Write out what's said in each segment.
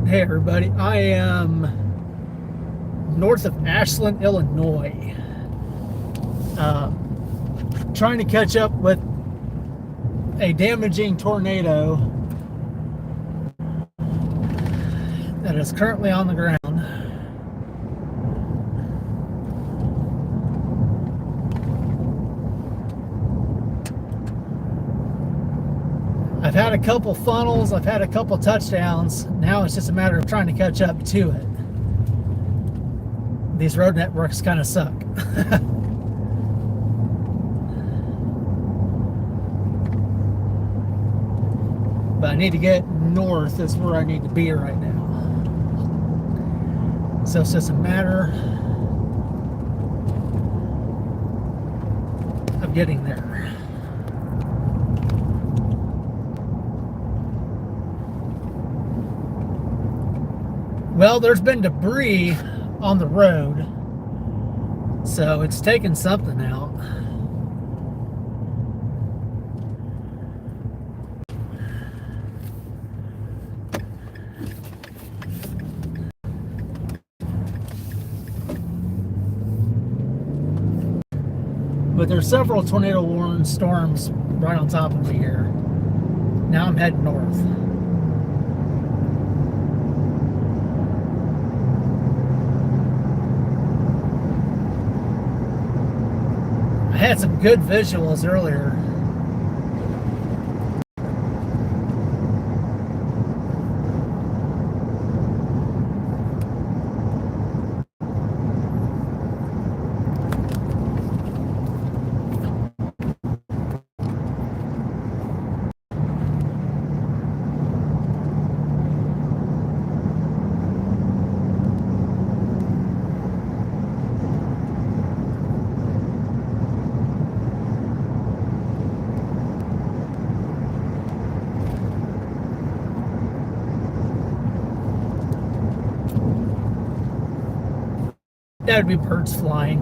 Hey everybody, I am north of Ashland, Illinois, trying to catch up with a damaging tornado that is currently on the ground. I've had a couple funnels, I've had a couple touchdowns. Now it's just a matter of trying to catch up to it. These road networks kind of suck. But I need to get north. That's where I need to be right now. So it's just a matter of getting there. Well, there's been debris on the road, so it's taken something out. But there's several tornado warning storms right on top of me here. Now I'm heading north. I had some good visuals earlier. That would be birds flying.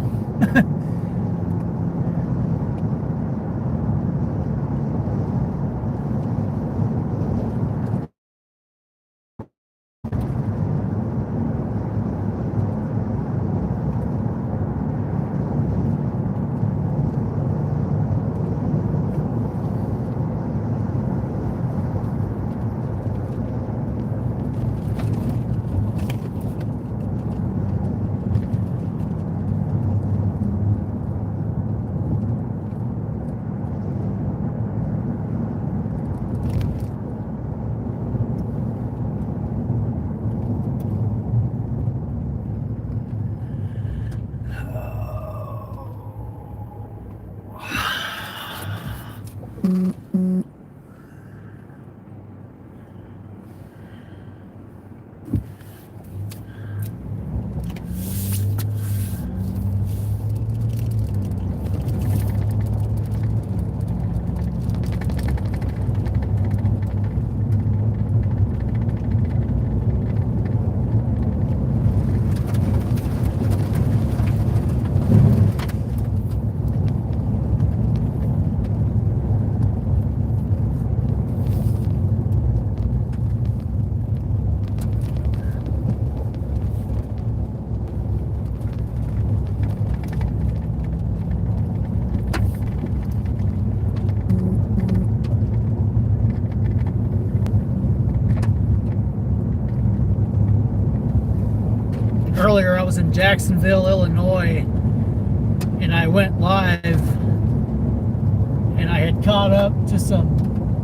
Earlier I was in Jacksonville, Illinois, and I went live and I had caught up to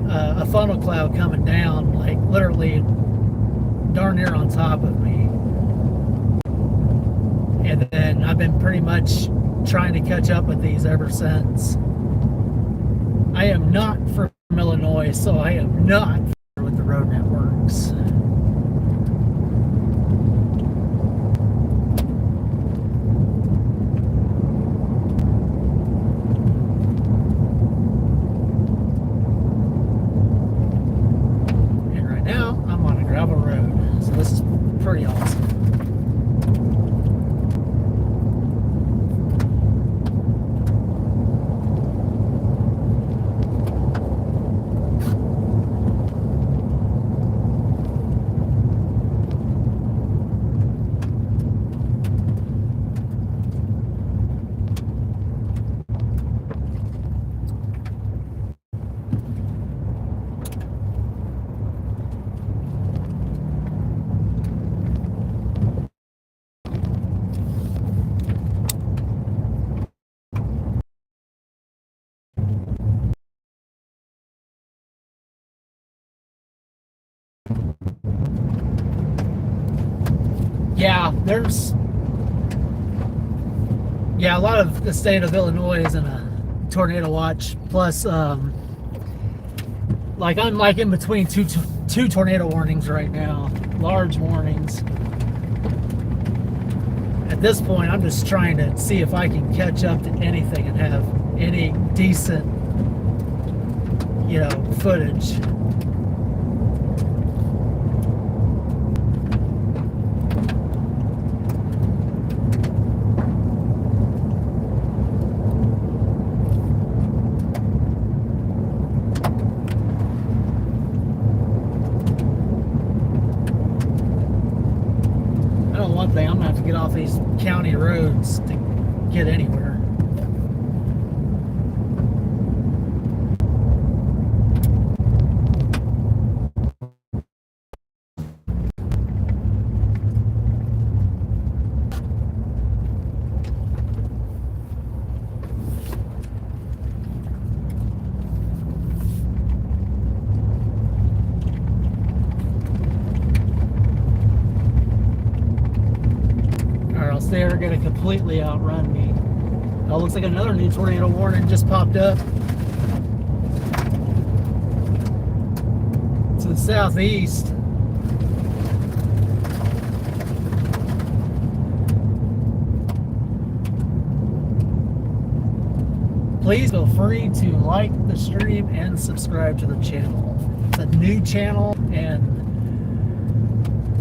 a funnel cloud coming down, like literally darn near on top of me. And then I've been pretty much trying to catch up with these ever since. I am not from Illinois, so I am not familiar with the road networks. Pretty awesome. Yeah, a lot of the state of Illinois is in a tornado watch. Plus, like I'm like in between two tornado warnings right now, large warnings. At this point, I'm just trying to see if I can catch up to anything and have any decent, footage. One thing, I'm gonna have to get off these county roads to get anywhere. They're going to completely outrun me. Oh, looks like another new tornado warning just popped up. To the southeast. Please feel free to like the stream and subscribe to the channel. It's a new channel, and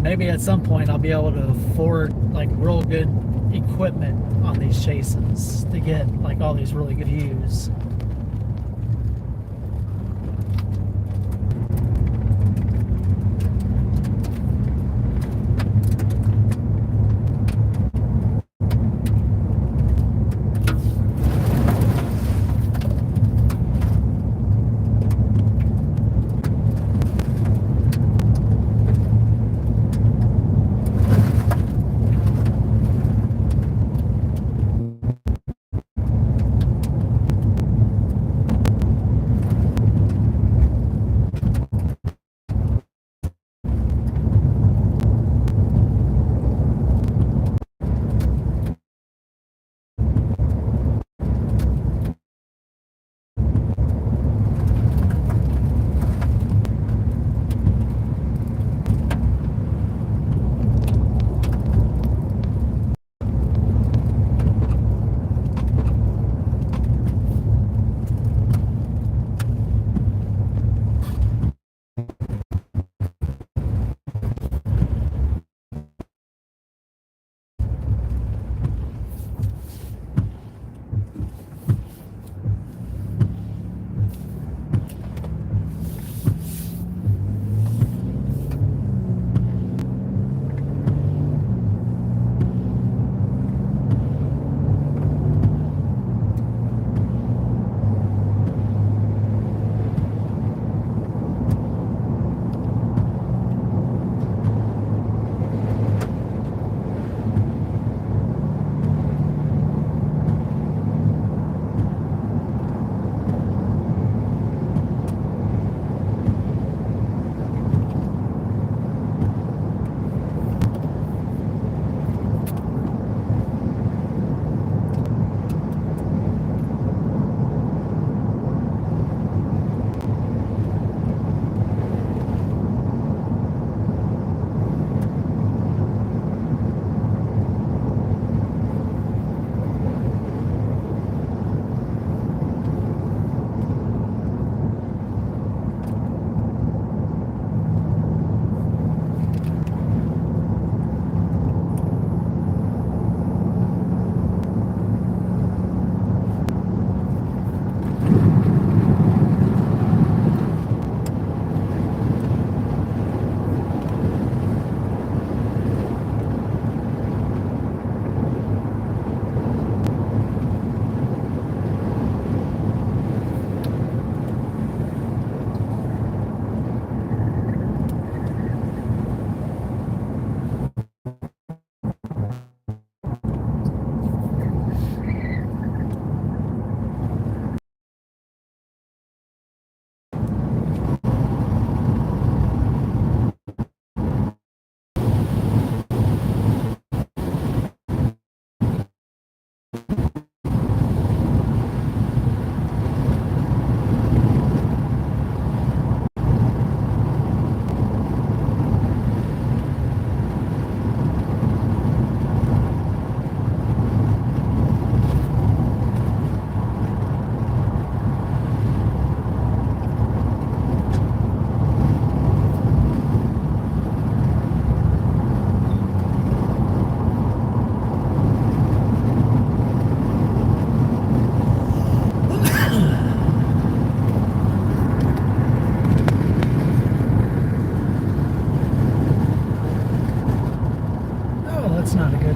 maybe at some point I'll be able to afford like real good equipment on these chases to get like all these really good views.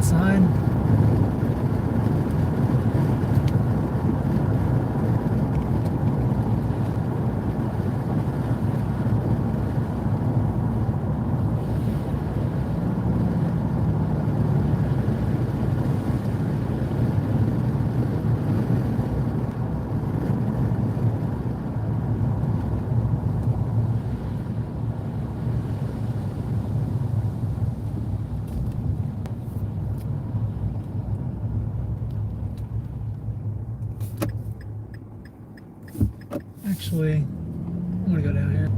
sign. Actually, I'm gonna go down here.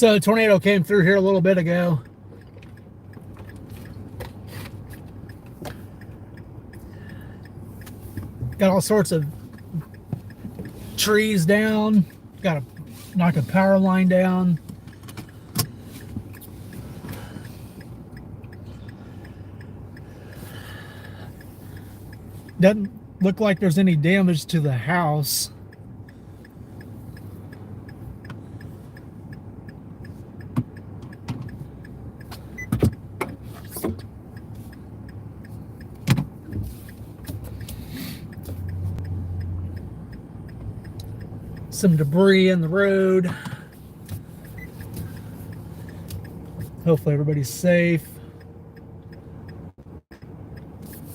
So a tornado came through here a little bit ago. Got all sorts of trees down. Got to knock a power line down. Doesn't look like there's any damage to the house. Some debris in the road. Hopefully everybody's safe.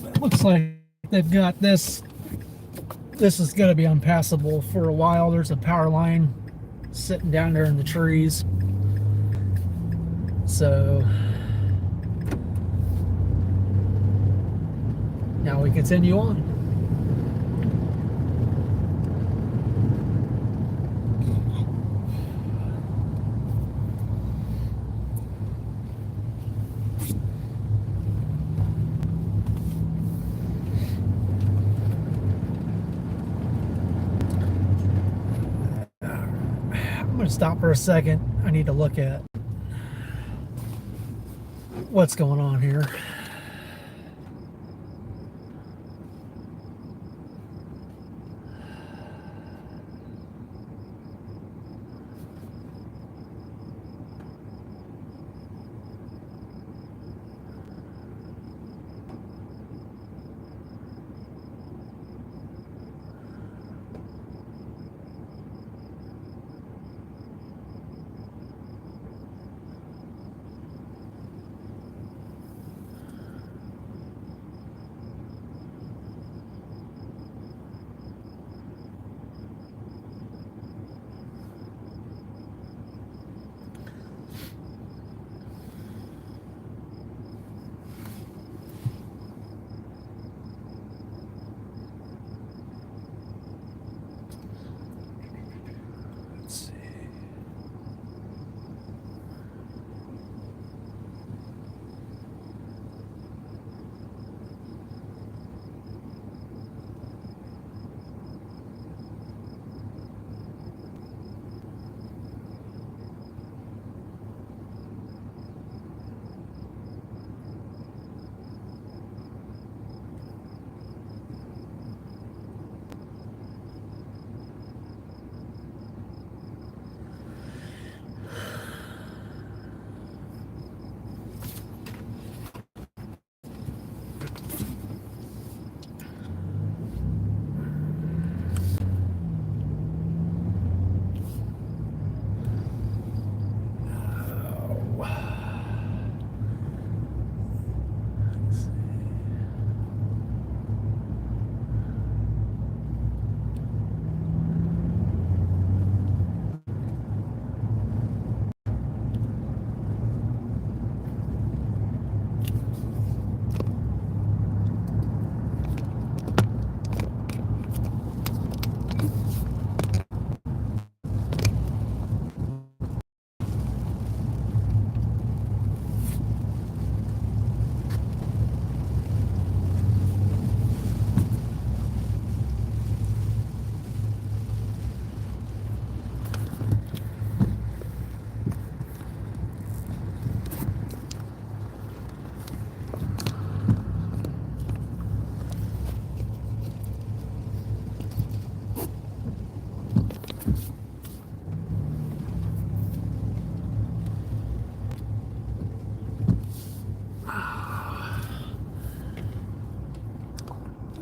It looks like they've got this. This is going to be unpassable for a while. There's a power line sitting down there in the trees. So now we continue on. I'm going to stop for a second. I need to look at what's going on here.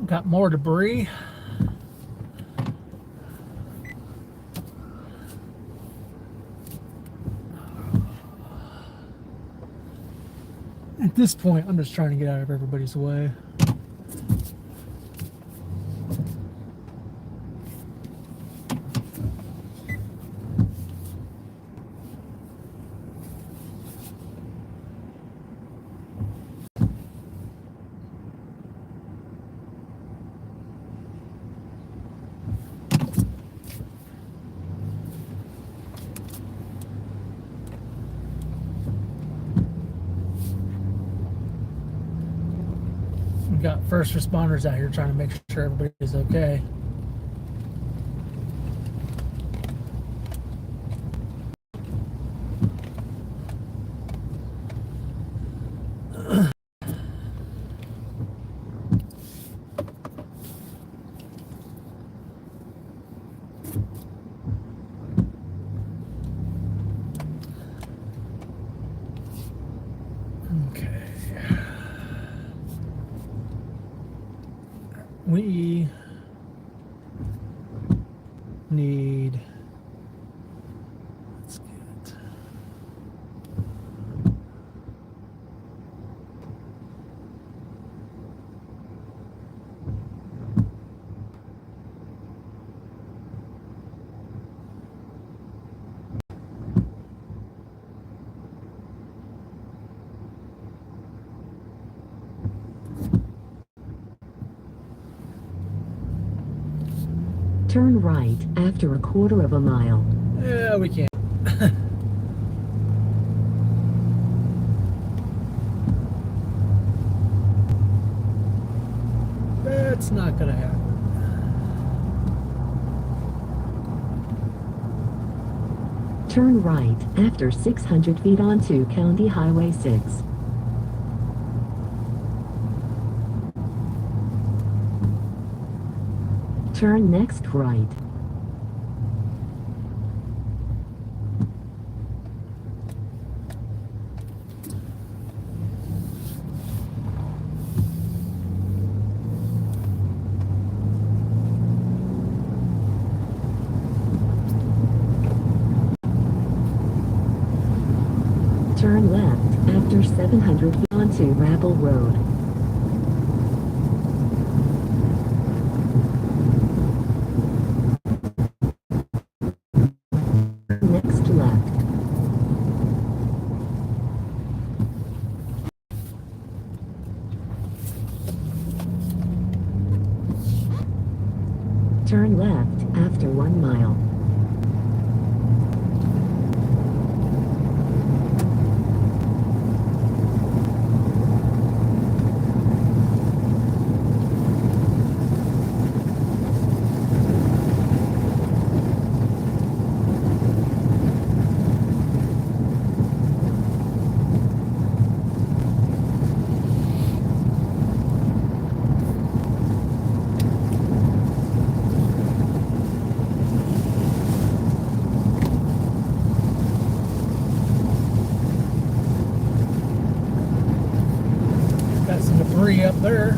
Got more debris. At this point, I'm just trying to get out of everybody's way. got first responders out here trying to make sure everybody's okay. Okay. We need, let's get, Turn right after a quarter of a mile. yeah, we can't. That's not gonna happen. Turn right after 600 feet onto County Highway 6. Turn next right. Turn left after 700 feet onto Rabble Road. Next left. Turn left after 1 mile. Got some debris up there.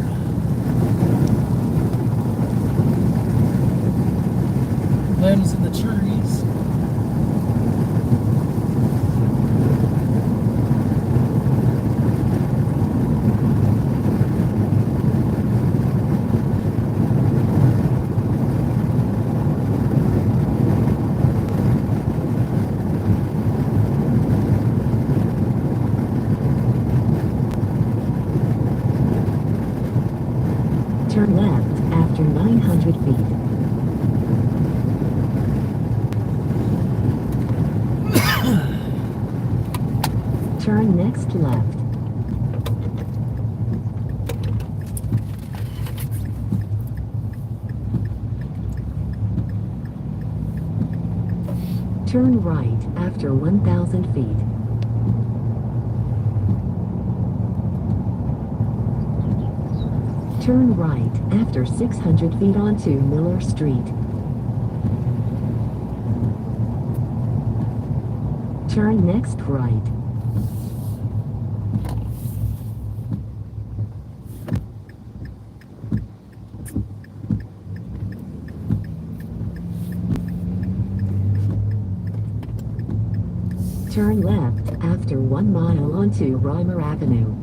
Limbs in the trees. Turn left after 900 feet. Turn next left. Turn right after 1,000 feet. Turn right after 600 feet onto Miller Street. Turn next right. Turn left after 1 mile onto Reimer Avenue.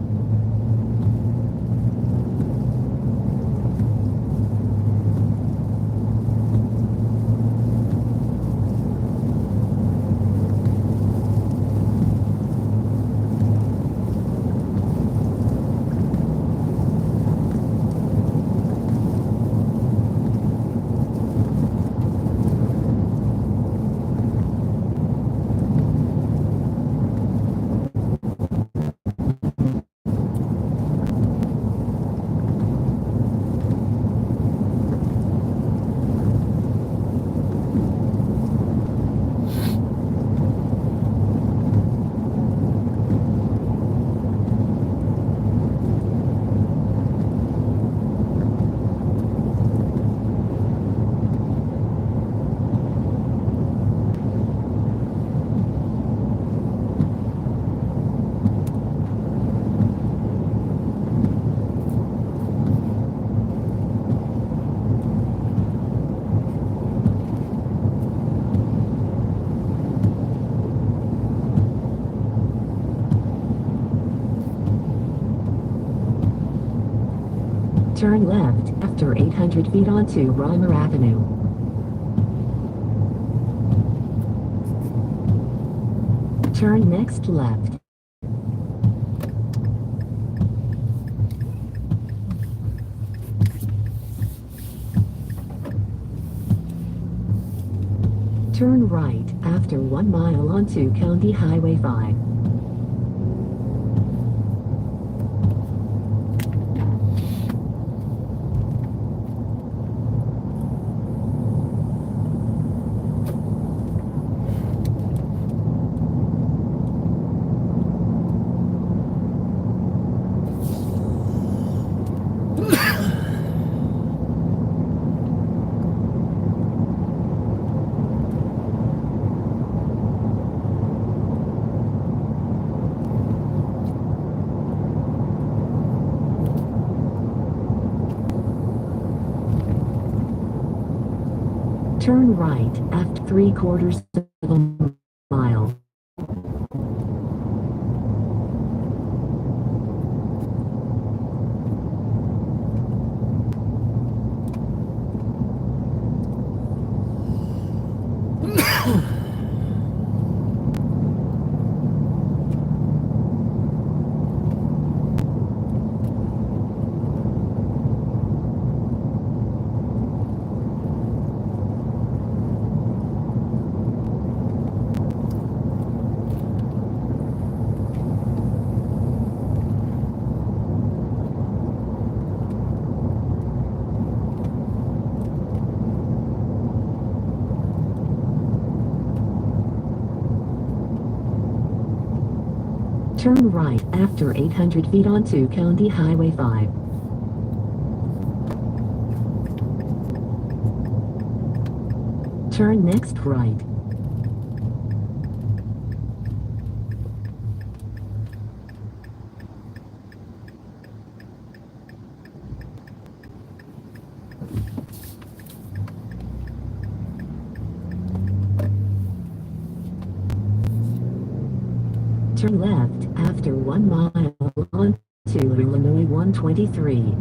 Turn left after 800 feet onto Reimer Avenue. Turn next left. Turn right after 1 mile onto County Highway 5. Turn right after 3/4 of a mile. Turn right after 800 feet onto County Highway 5. Turn next right. Turn left after 1 mile onto Illinois 123.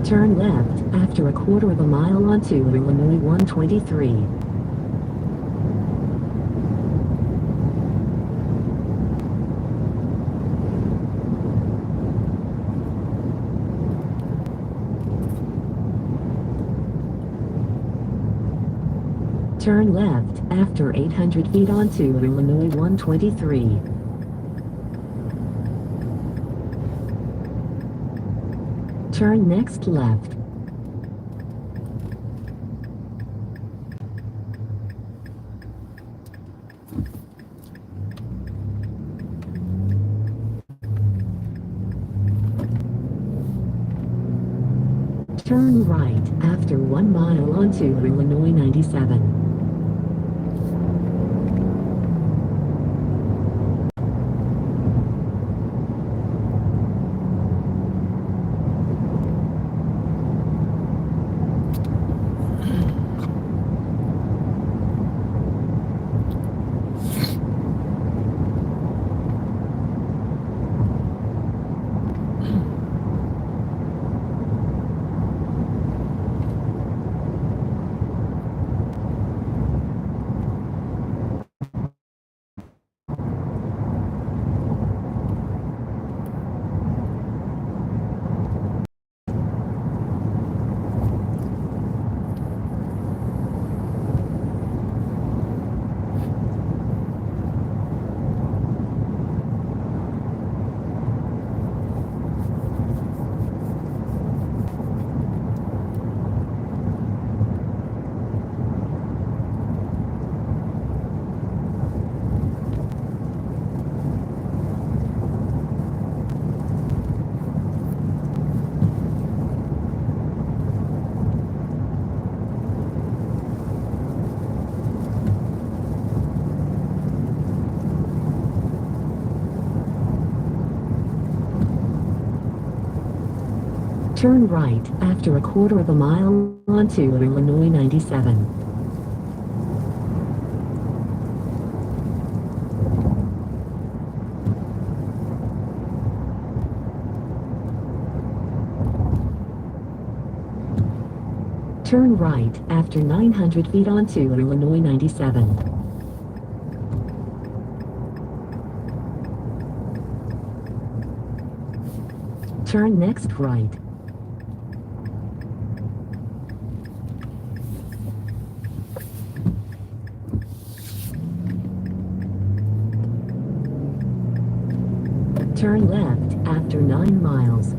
Turn left after 1/4 of a mile onto Illinois 123. Turn left after 800 feet onto Illinois 123. Turn next left. Turn right after 1 mile onto Illinois 97. Turn right after a quarter of a mile onto Illinois 97. Turn right after 900 feet onto Illinois 97. Turn next right. Turn left after 9 miles.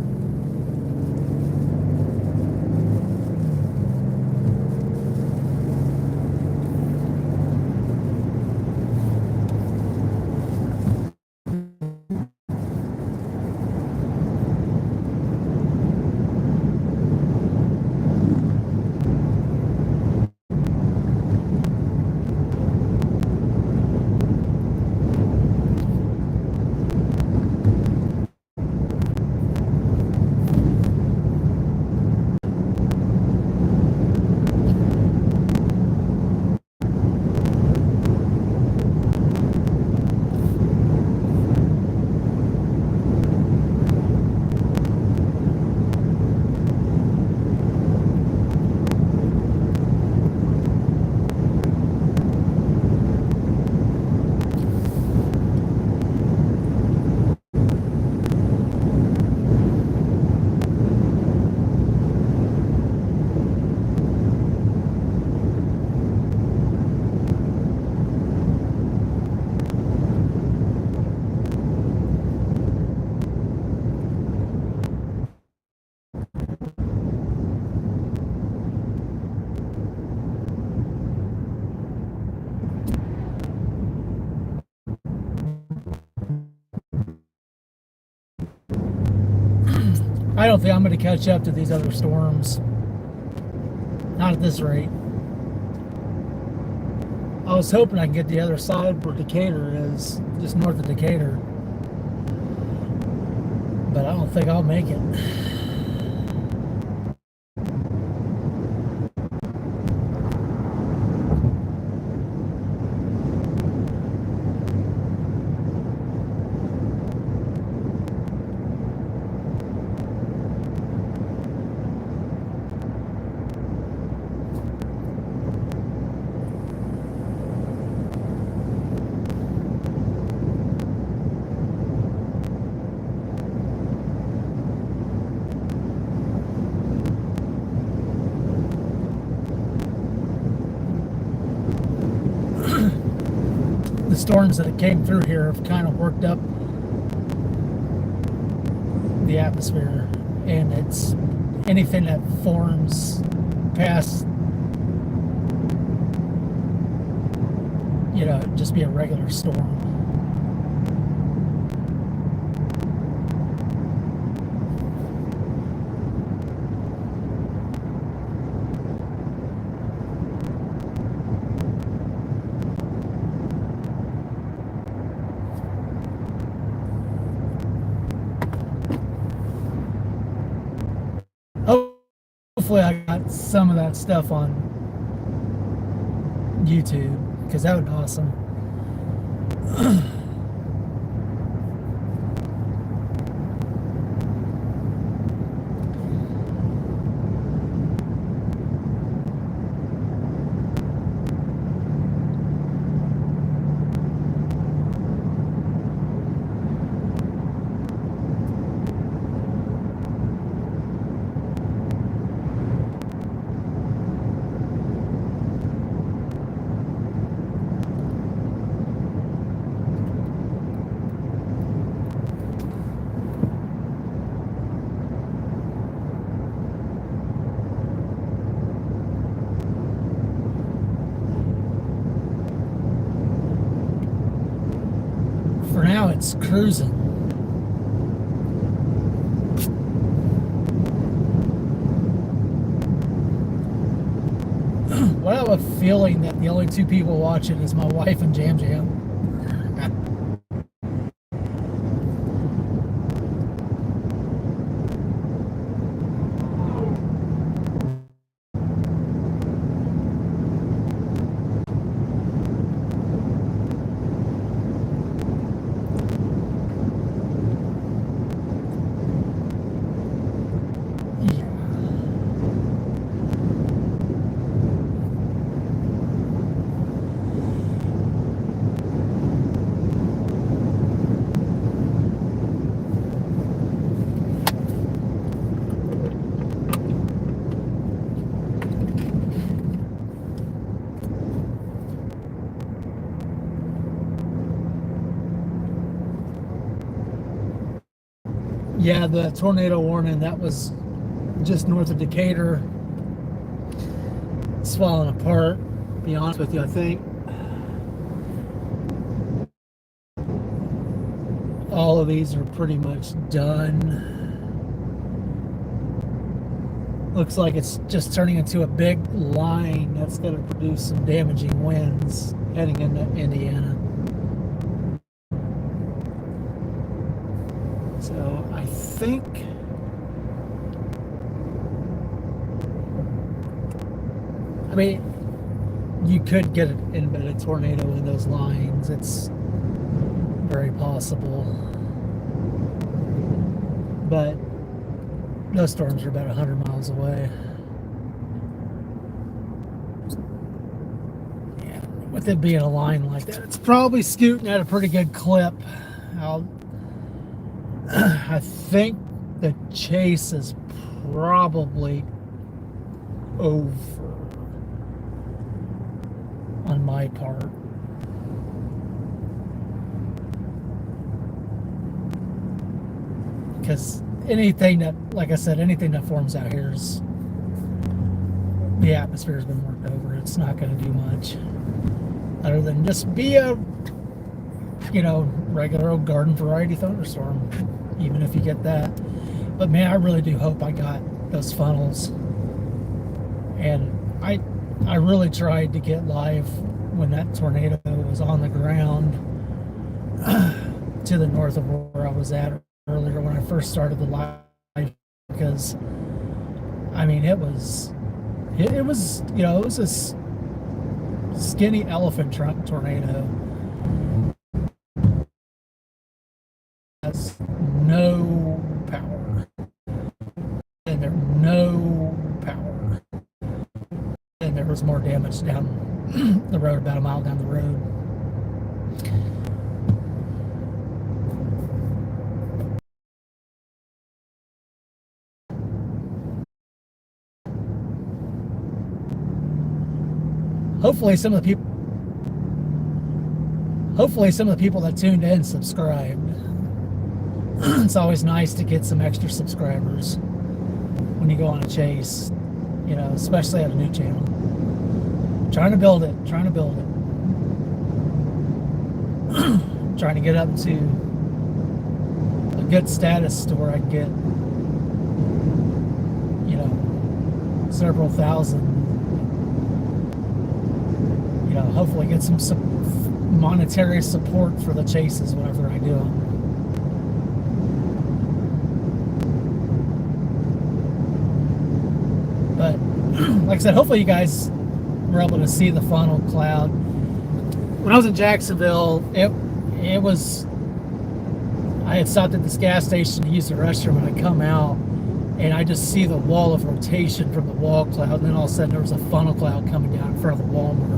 I don't think I'm going to catch up to these other storms. Not at this rate. I was hoping I can get the other side where Decatur is, just north of Decatur. But I don't think I'll make it. The storms that have came through here have kind of worked up the atmosphere, and it's anything that forms past, just be a regular storm. Hopefully I got some of that stuff on YouTube, because that would be awesome. For now, it's cruising. Well, I have a feeling that the only two people watching is my wife and Jam Jam. Yeah, the tornado warning that was just north of Decatur. It's falling apart. To be honest with you, I think all of these are pretty much done. Looks like it's just turning into a big line that's going to produce some damaging winds heading into Indiana. So I think you could get an embedded tornado in those lines. It's very possible. But those storms are about 100 miles away. Yeah, with it being a line like that, it's probably scooting at a pretty good clip. I think the chase is probably over on my part. Because anything that, like I said, anything that forms out here is, the atmosphere has been worked over. It's not going to do much other than just be a, regular old garden variety thunderstorm, even if you get that. But man, I really do hope I got those funnels. And I really tried to get live when that tornado was on the ground to the north of where I was at earlier when I first started the live, because it was a skinny elephant trunk tornado. Has no power, and there's no power, and there was more damage down the road, about a mile down the road. Hopefully some of the people that tuned in subscribed. It's always nice to get some extra subscribers when you go on a chase, especially at a new channel. Trying to build it. Trying to get up to a good status to where I can get, several thousand. Hopefully get some monetary support for the chases whenever I do them. But like I said, hopefully you guys were able to see the funnel cloud. When I was in Jacksonville, it was, I had stopped at this gas station to use the restroom, and I come out and I just see the wall of rotation from the wall cloud, and then all of a sudden there was a funnel cloud coming down in front of the Walmart.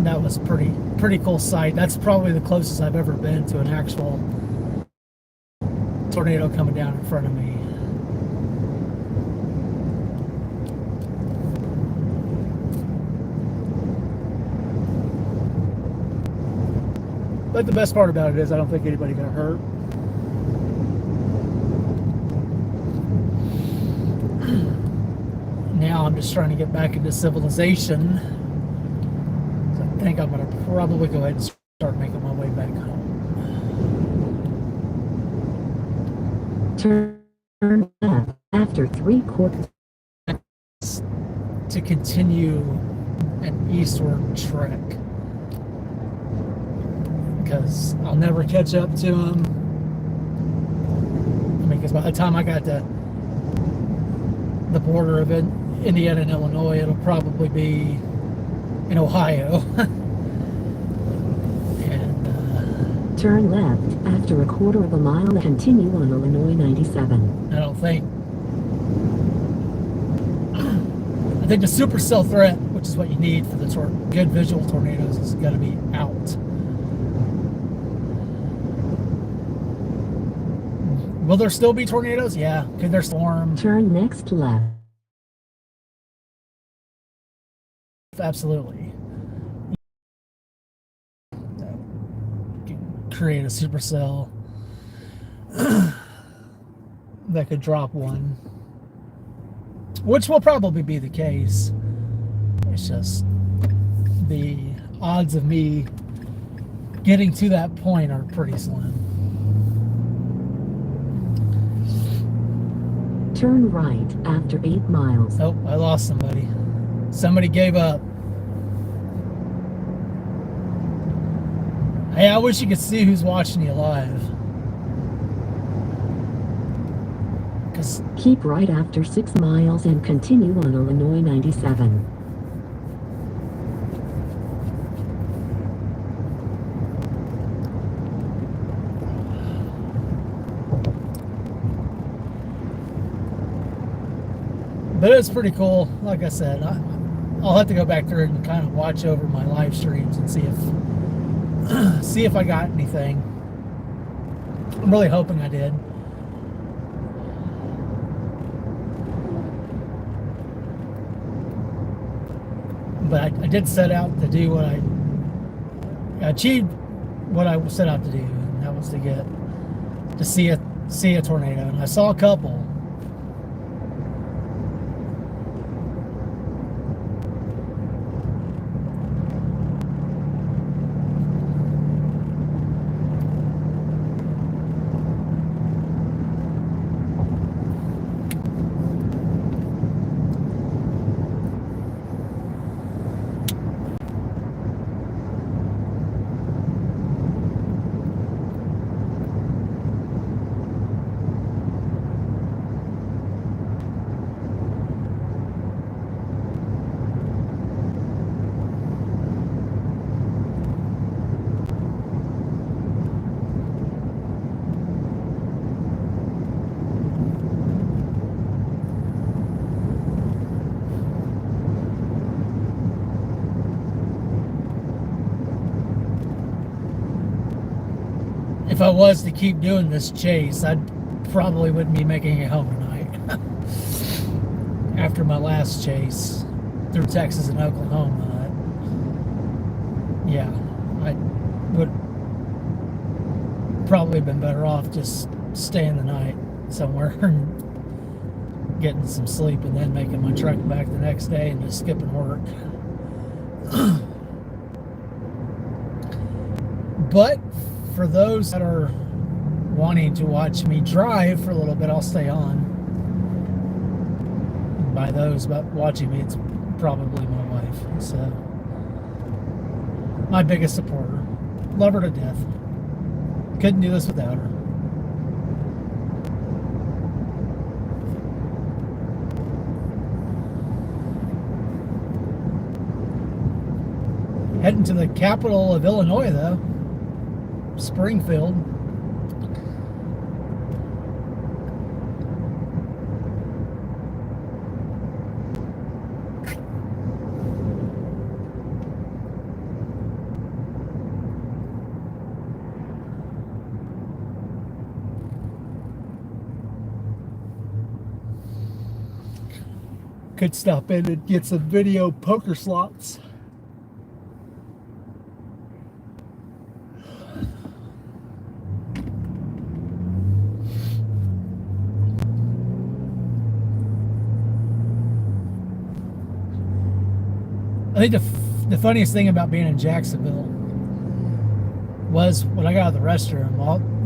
That was pretty cool sight. That's probably the closest I've ever been to an actual tornado coming down in front of me. But the best part about it is I don't think anybody got hurt. Now I'm just trying to get back into civilization. So I think I'm going to probably go ahead and start making my way back home. Turn left after 3/4. To continue an eastward trek, because I'll never catch up to them. Because by the time I got to the border of Indiana and Illinois, it'll probably be in Ohio. And turn left after 1/4 mile and continue on Illinois 97. I think the supercell threat, which is what you need for the good visual tornadoes, is going to be out. Will there still be tornadoes? Yeah. Could there storm? Turn next left. Absolutely. create a supercell that could drop one, which will probably be the case. It's just the odds of me getting to that point are pretty slim. Turn right after 8 miles. Oh, I lost somebody. Somebody gave up. Hey, I wish you could see who's watching you live. Keep right after 6 miles and continue on Illinois 97. But it's pretty cool. Like I said, I'll have to go back through and kind of watch over my live streams and see if I got anything. I'm really hoping I did. But I did set out to do what I achieved what I set out to do, and that was to see a tornado, and I saw a couple. If I was to keep doing this chase, I probably wouldn't be making it home tonight. After my last chase through Texas and Oklahoma, yeah, I would probably been better off just staying the night somewhere and getting some sleep and then making my trek back the next day and just skipping work. But for those that are wanting to watch me drive for a little bit, I'll stay on. And by those but watching me, it's probably my wife. So my biggest supporter. Love her to death. Couldn't do this without her. Heading to the capital of Illinois, though. Springfield. Could stop in and get some video poker slots. I think the funniest thing about being in Jacksonville was when I got out of the restroom,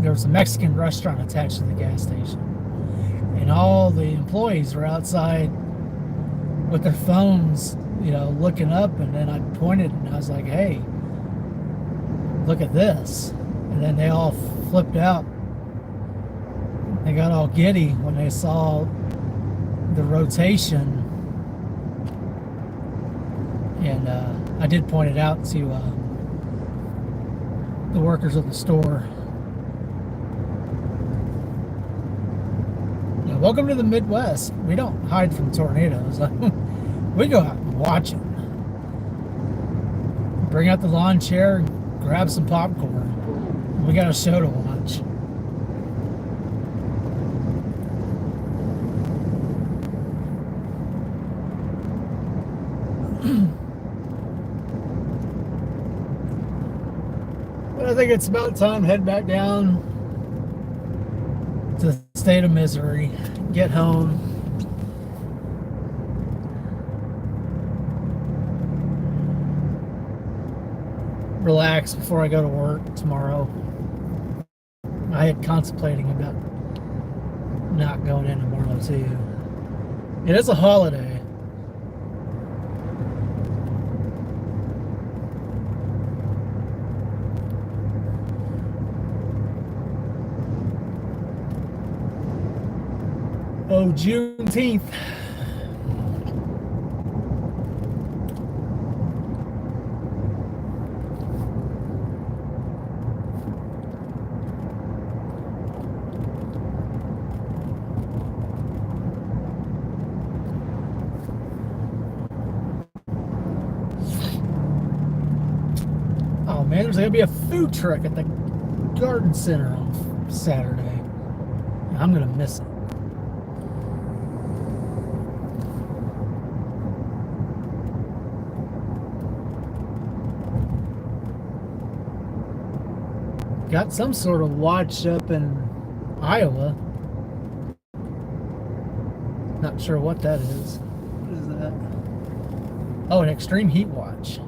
there was a Mexican restaurant attached to the gas station. And all the employees were outside with their phones, looking up. And then I pointed and I was like, hey, look at this. And then they all flipped out. They got all giddy when they saw the rotation. And I did point it out to the workers of the store. Welcome to the Midwest. We don't hide from tornadoes. We go out and watch them. Bring out the lawn chair and grab some popcorn. We got a show to watch. I think it's about time to head back down to the state of misery. Get home. Relax before I go to work tomorrow. I had contemplating about not going in tomorrow too. It is a holiday. Oh, Juneteenth. Oh man, there's gonna be a food truck at the garden center on Saturday. I'm gonna miss it. Got some sort of watch up in Iowa. Not sure what that is. What is that? Oh, an extreme heat watch.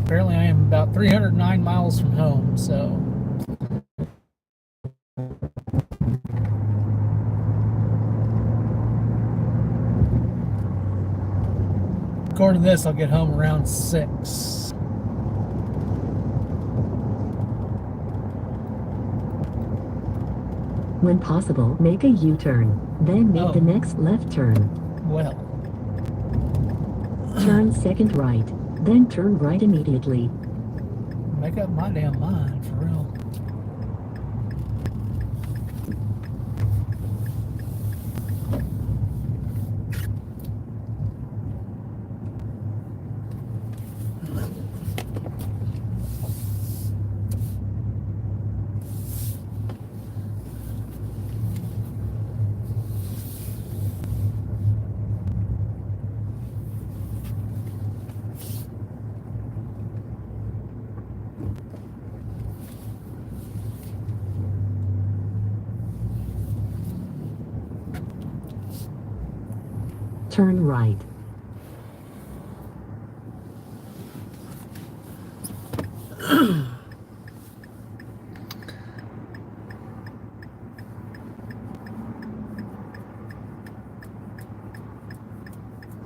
Apparently I am about 309 miles from home, so according to this, I'll get home around 6. When possible, make a U-turn, then make the next left turn. Well, Turn second right, then turn right immediately. make up my damn mind, for real. Turn right.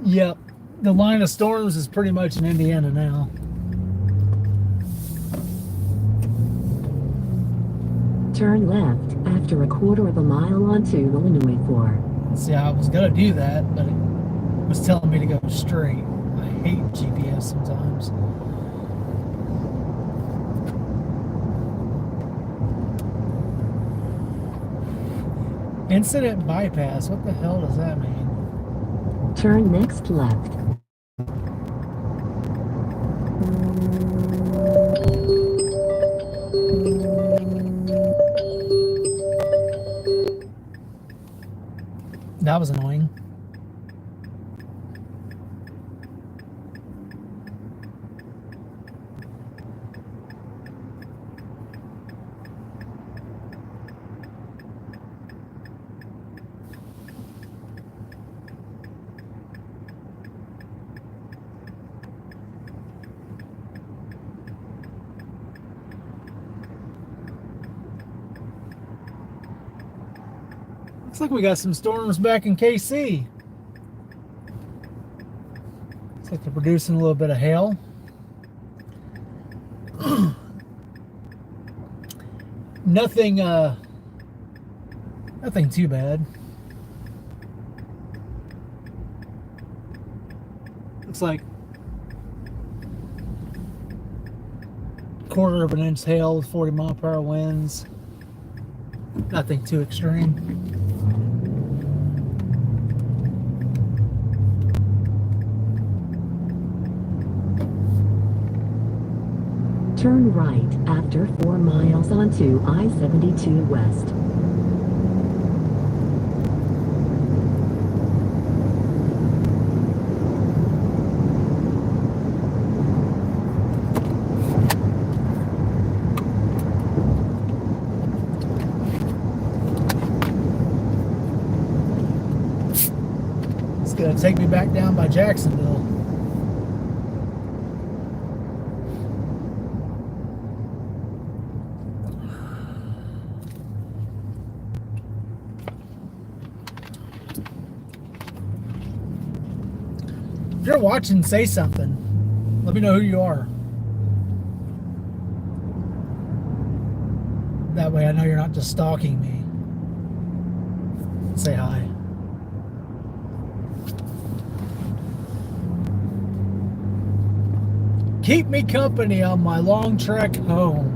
Yep, the line of storms is pretty much in Indiana now. Turn left after a quarter of a mile onto Illinois 4. See, I was gonna do that, but it was telling me to go straight. I hate GPS sometimes. Incident bypass, what the hell does that mean? Turn next left. That was annoying. like we got some storms back in KC. Looks like they're producing a little bit of hail. Nothing too bad. Looks like quarter of an inch hail with 40-mile-per-hour winds. Nothing too extreme. Turn right after 4 miles onto I-72 West. It's gonna take me back down by Jacksonville. If you're watching, say something. Let me know who you are. That way I know you're not just stalking me. Say hi. Keep me company on my long trek home.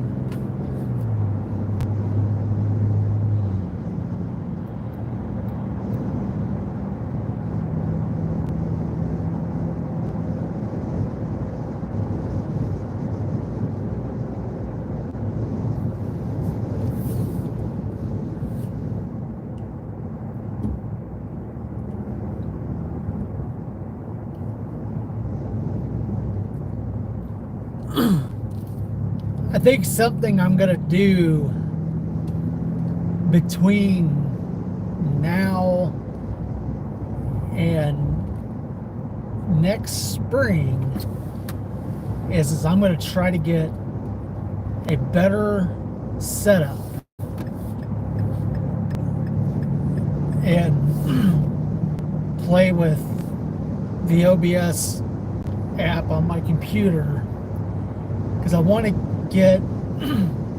I think something I'm gonna do between now and next spring is I'm gonna try to get a better setup and play with the OBS app on my computer, because I want to get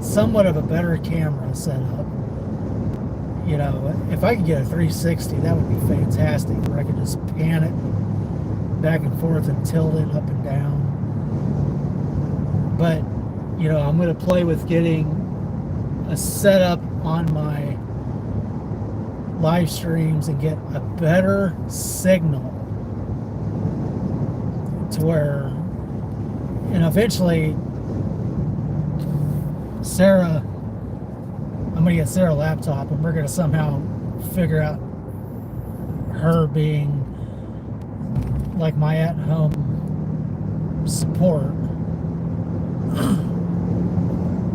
somewhat of a better camera set up. You know, if I could get a 360, that would be fantastic, where I could just pan it back and forth and tilt it up and down. But, you know, I'm going to play with getting a setup on my live streams and get a better signal to where, and eventually Sarah, I'm gonna get Sarah a laptop and we're gonna somehow figure out her being like my at-home support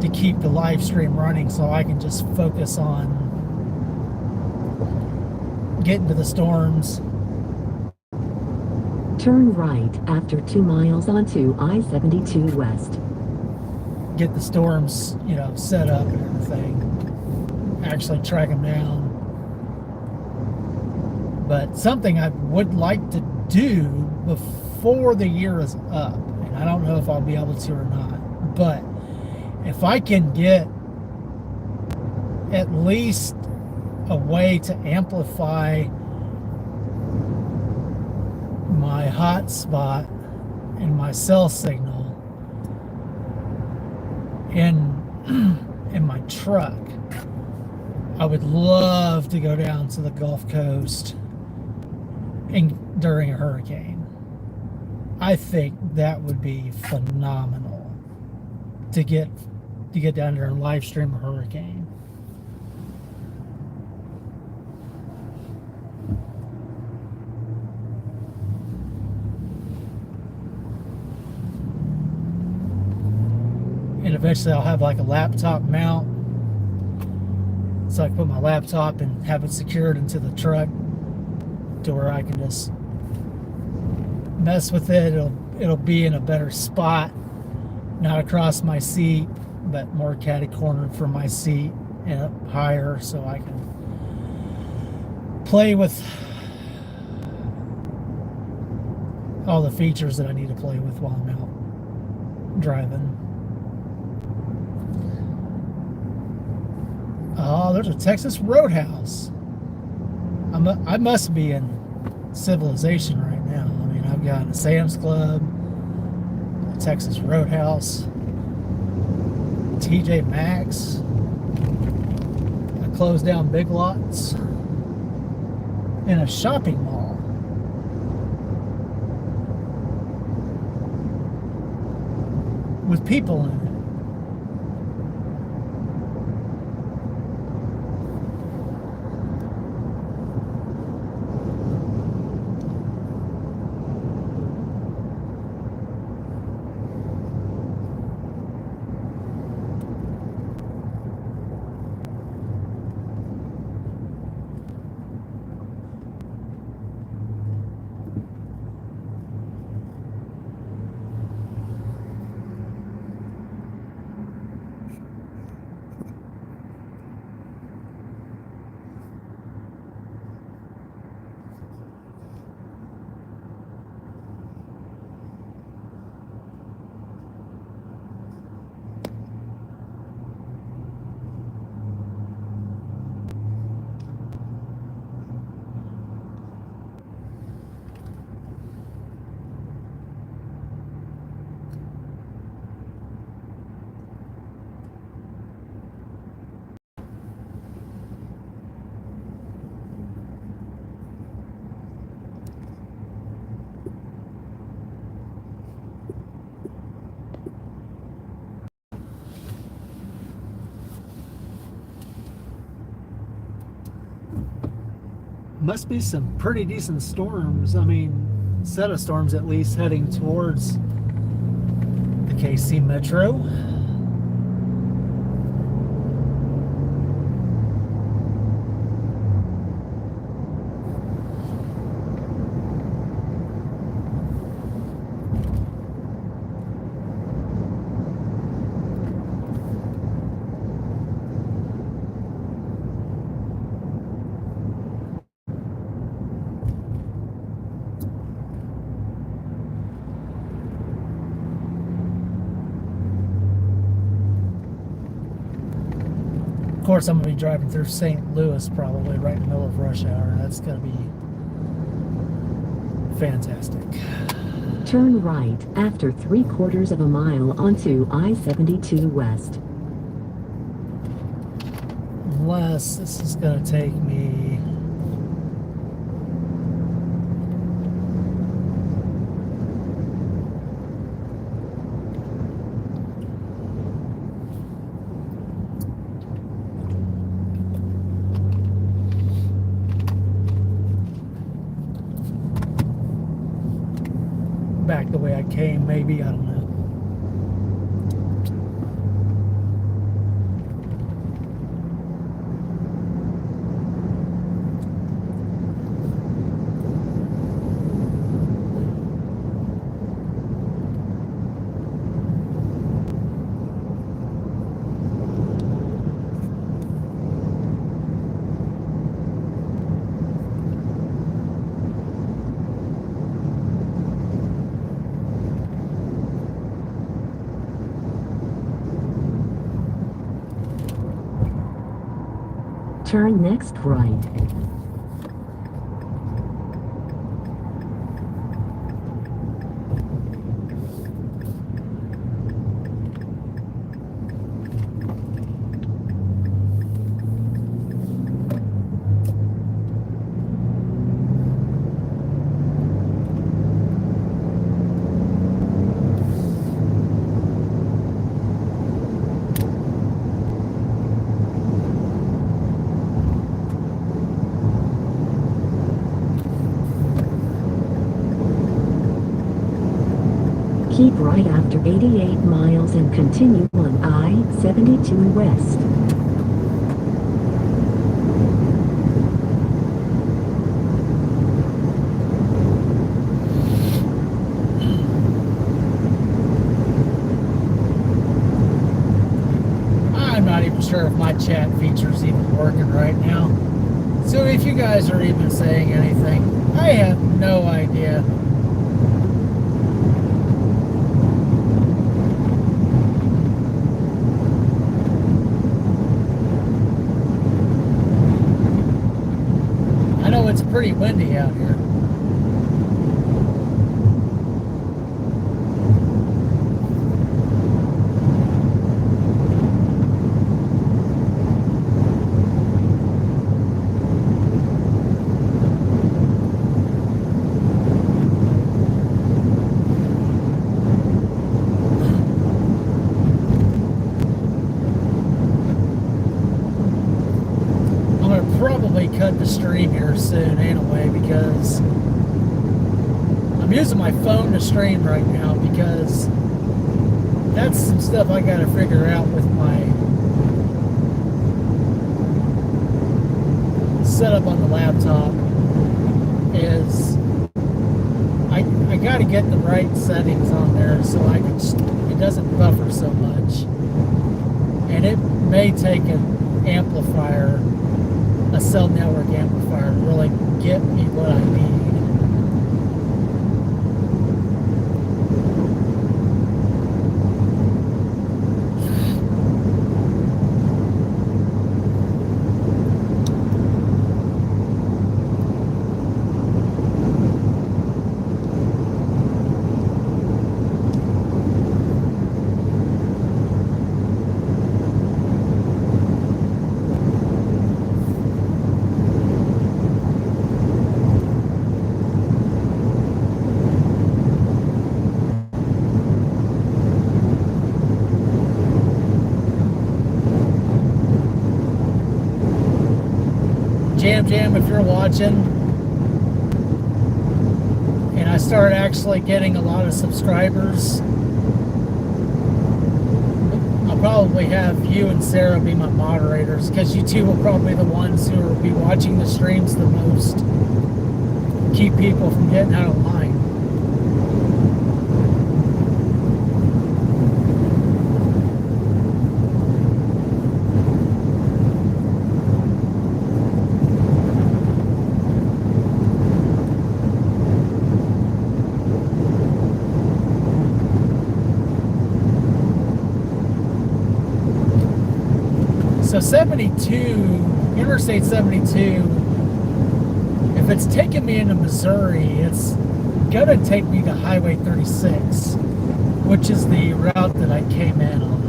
to keep the live stream running, so I can just focus on getting to the storms. Turn right after 2 miles onto I-72 West. Get the storms, you know, set up and everything. Actually track them down. But something I would like to do before the year is up, and I don't know if I'll be able to or not, but if I can get at least a way to amplify my hotspot and my cell signal in my truck, I would love to go down to the Gulf Coast during a hurricane. I think that would be phenomenal to get down there and live stream a hurricane. And eventually I'll have like a laptop mount, so I can put my laptop and have it secured into the truck to where I can just mess with it. It'll be in a better spot, not across my seat, but more catty cornered from my seat and up higher, so I can play with all the features that I need to play with while I'm out driving. Oh, there's a Texas Roadhouse. I must be in civilization right now. I mean, I've got a Sam's Club, a Texas Roadhouse, TJ Maxx, a closed down Big Lots, and a shopping mall. With people in it. Must be some pretty decent storms. I mean, set of storms at least heading towards the KC Metro. Of course, I'm going to be driving through St. Louis probably right in the middle of rush hour. That's going to be fantastic. Turn right after 3/4 of a mile onto I-72 West. Unless this is going to take me... back the way I came, maybe, I don't know. Turn next right. Keep right after 88 miles and continue on I-72 West. I'm not even sure if my chat feature's even working right now. So if you guys are even saying anything, I have no idea. I know it's pretty windy out here. Probably cut the stream here soon anyway, because I'm using my phone to stream right now, because that's some stuff I got to figure out with my setup on the laptop. Is I got to get the right settings on there so I can it doesn't buffer so much, and it may take an amplifier, a cell network amplifier, to really get me what I need. Jam, if you're watching and I start actually getting a lot of subscribers, I'll probably have you and Sarah be my moderators, because you two will probably be the ones who will be watching the streams the most. Keep people from getting out of line. So 72, Interstate 72, if it's taking me into Missouri, it's gonna take me to Highway 36, which is the route that I came in on.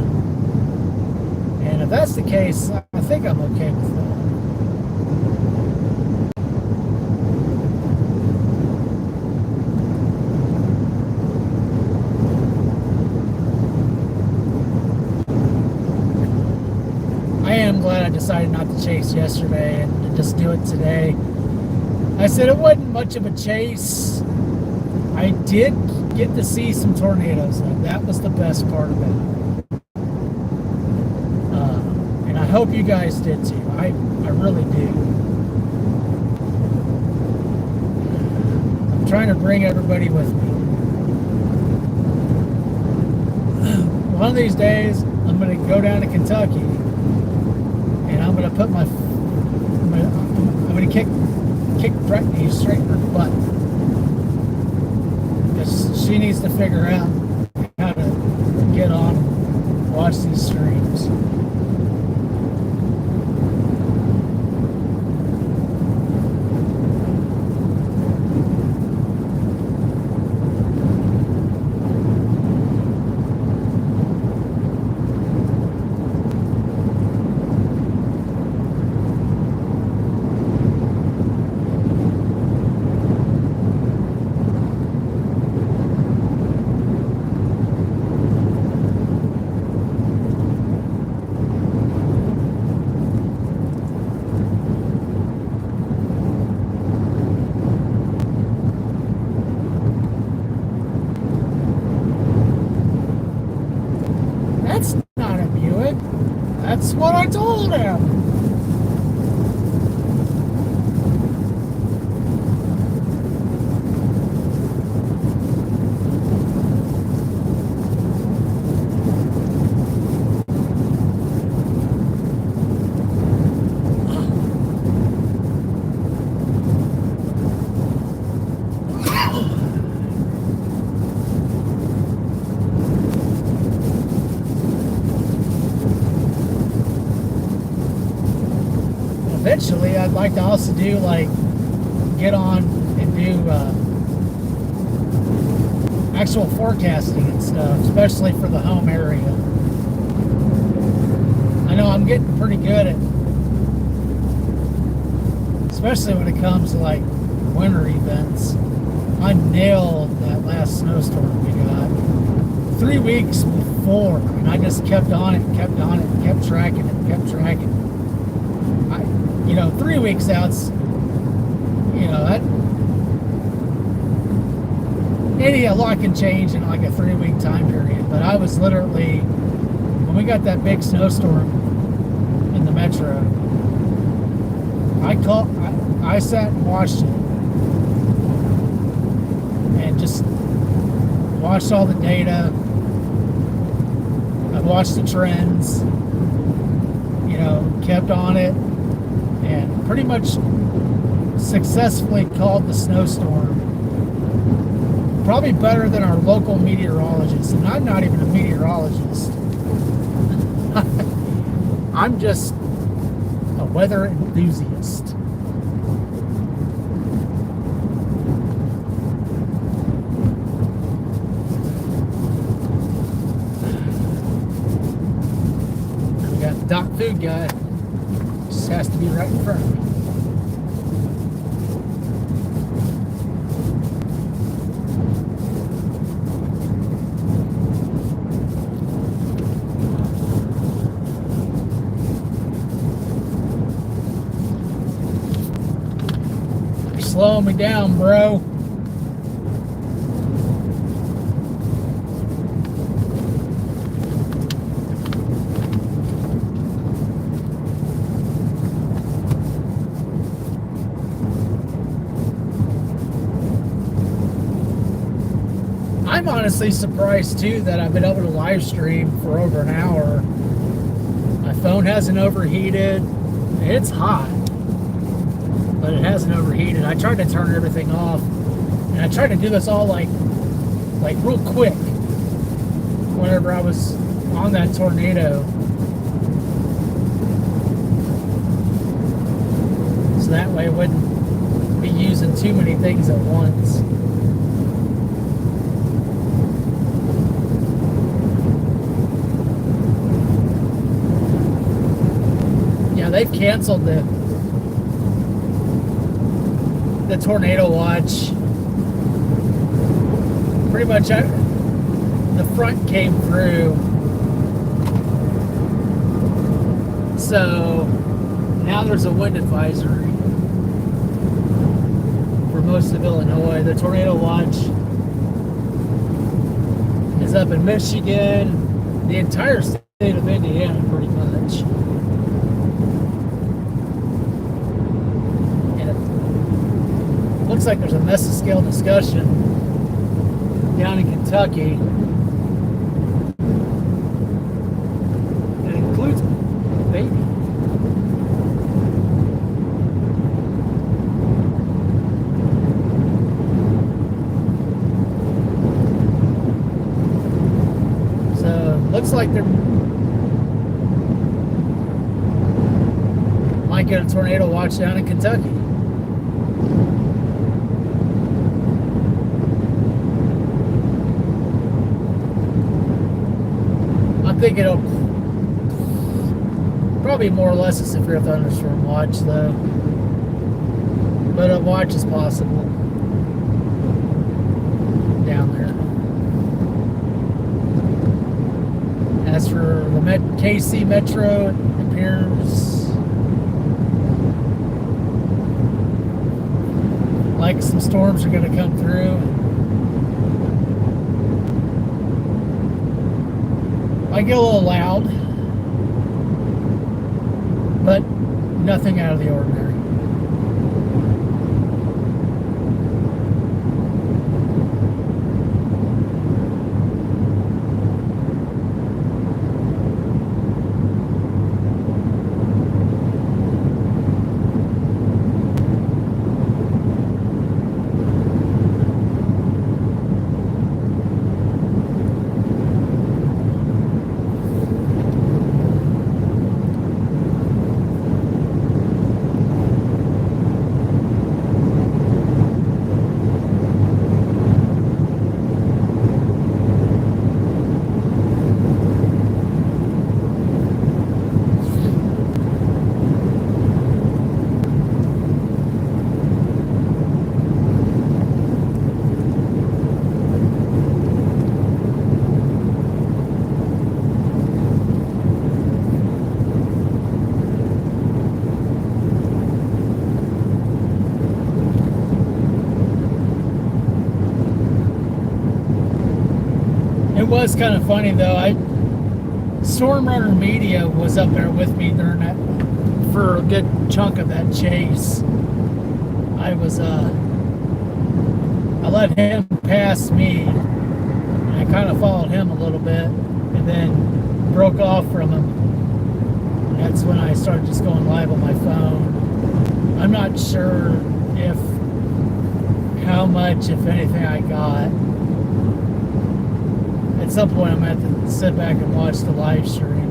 And if that's the case, I think I'm okay with that. I'm glad I decided not to chase yesterday and to just do it today. I said it wasn't much of a chase. I did get to see some tornadoes, though. That was the best part of it. And I hope you guys did too. I really do. I'm trying to bring everybody with me. One of these days, I'm going to go down to Kentucky. And I'm gonna put I'm gonna kick Brittany straight in her butt, because she needs to figure out how to get on and watch these streams. That's not a Buick. That's what I told him. eventually I'd like to also do like get on and do actual forecasting and stuff, especially for the home area. I know I'm getting pretty good at, especially when it comes to like winter events. I nailed that last snowstorm we got 3 weeks before, and I just kept on it, kept on it, kept tracking it, kept tracking it. 3 weeks out's, that a lot can change in like a 3-week time period. But I was literally, when we got that big snowstorm in the metro, I sat and watched it and just watched all the data. I watched the trends, kept on it, and pretty much successfully called the snowstorm. Probably better than our local meteorologist, and I'm not even a meteorologist. I'm just a weather enthusiast. And we got the Doc Food guy. Just has to be right in front of me. Slowing me down, bro. I'm honestly surprised too that I've been able to live stream for over an hour. My phone hasn't overheated. It's hot, but it hasn't overheated. I tried to turn everything off, and I tried to do this all like real quick whenever I was on that tornado, so that way I wouldn't be using too many things at once. Yeah, they've canceled the tornado watch. Pretty much the front came through, so now there's a wind advisory for most of Illinois. The tornado watch is up in Michigan, the entire state of Indiana pretty much. Looks like there's a mesoscale discussion down in Kentucky. It includes baby. So looks like there might get a tornado watch down in Kentucky. I think it'll probably more or less a severe thunderstorm watch though, but a watch is possible down there. As for the KC Metro, it appears like some storms are going to come through. I get a little loud, but nothing out of the ordinary. It was kind of funny though. Storm Runner Media was up there with me during that for a good chunk of that chase. I let him pass me, and I kind of followed him a little bit, and then broke off from him. And that's when I started just going live on my phone. I'm not sure how much, if anything, I got. At some point, I'm going to have to sit back and watch the live stream.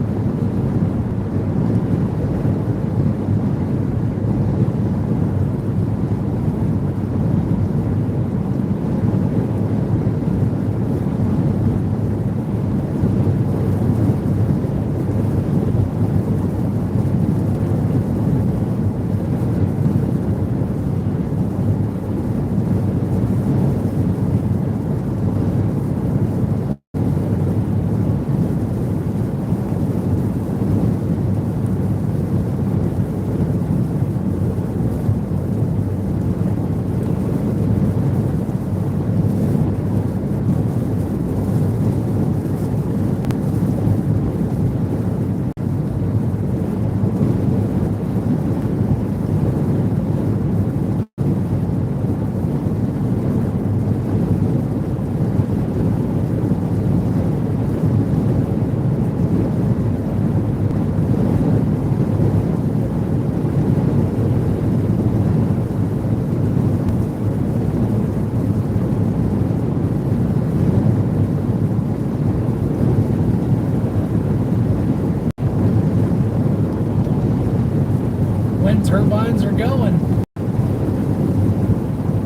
Wind turbines are going.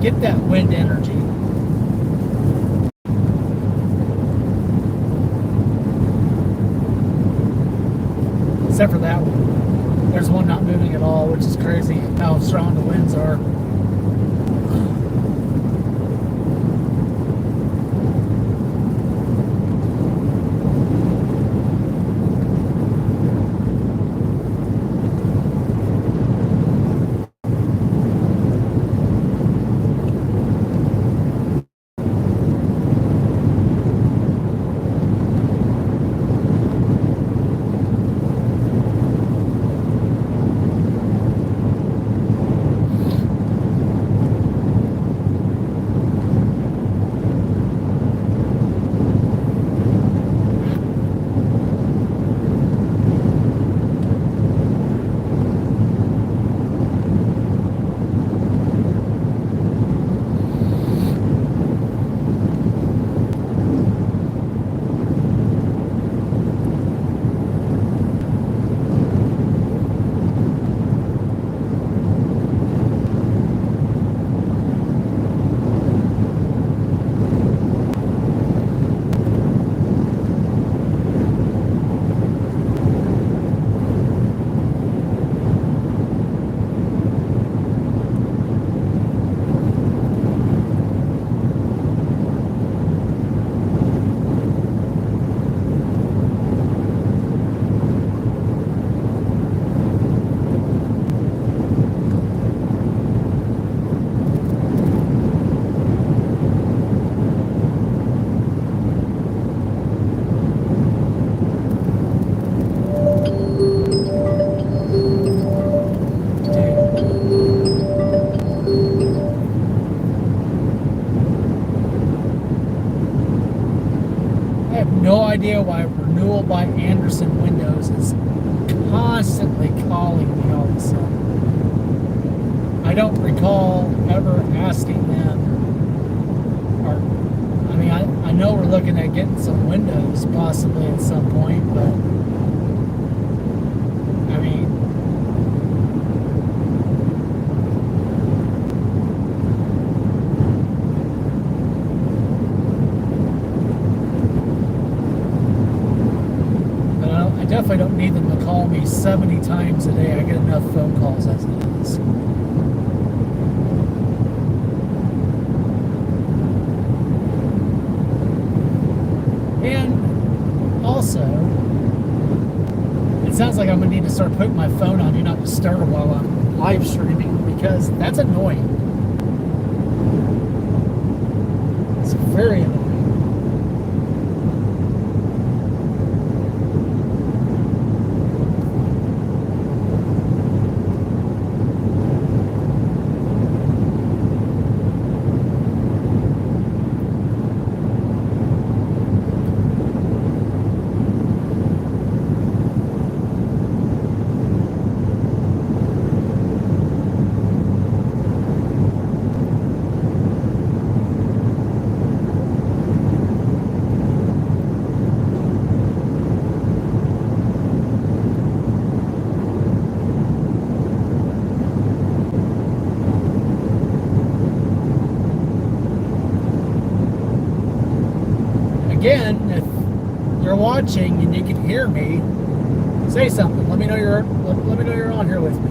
Get that wind energy. Except for that one. There's one not moving at all, which is crazy how strong the winds are. No idea why Renewal by Andersen Windows is constantly calling me all of a sudden. I don't recall ever asking them, or I mean, I know we're looking at getting some windows possibly at some point, but I mean, definitely don't need them to call me 70 times a day. I get enough phone calls as it is. And also, it sounds like I'm going to need to start putting my phone on Do Not Disturb while I'm live streaming, because that's annoying. It's very annoying. again, if you're watching and you can hear me, say something. Let me know you're on here with me.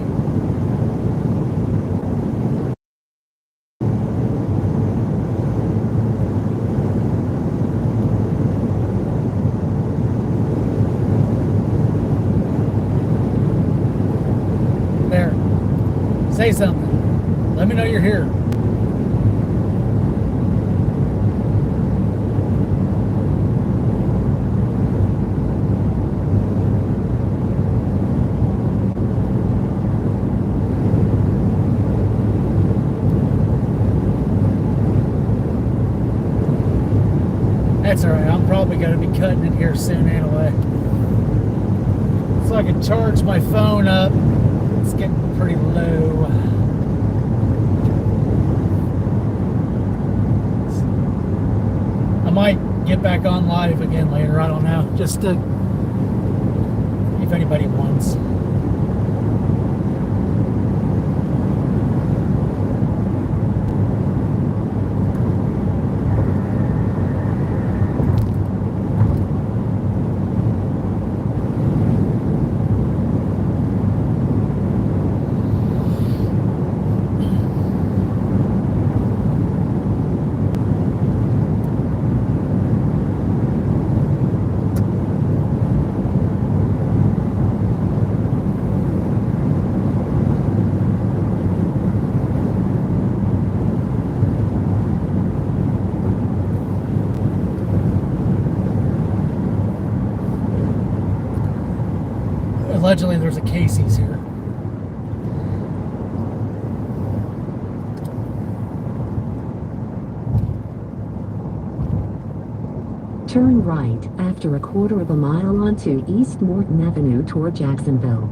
There. Say something. Let me know you're here. That's alright, I'm probably going to be cutting it here soon anyway. So I can charge my phone up. It's getting pretty low. I might get back on live again later, I don't know. Just to, if anybody wants. Allegedly, there's a Casey's here. Turn right after a quarter of a mile onto East Morton Avenue toward Jacksonville.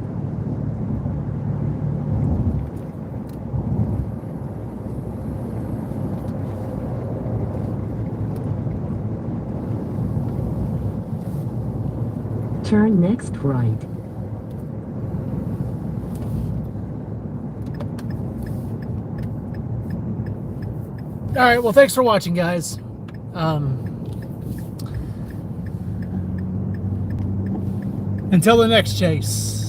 Turn next right. All right, well, thanks for watching, guys. Until the next chase.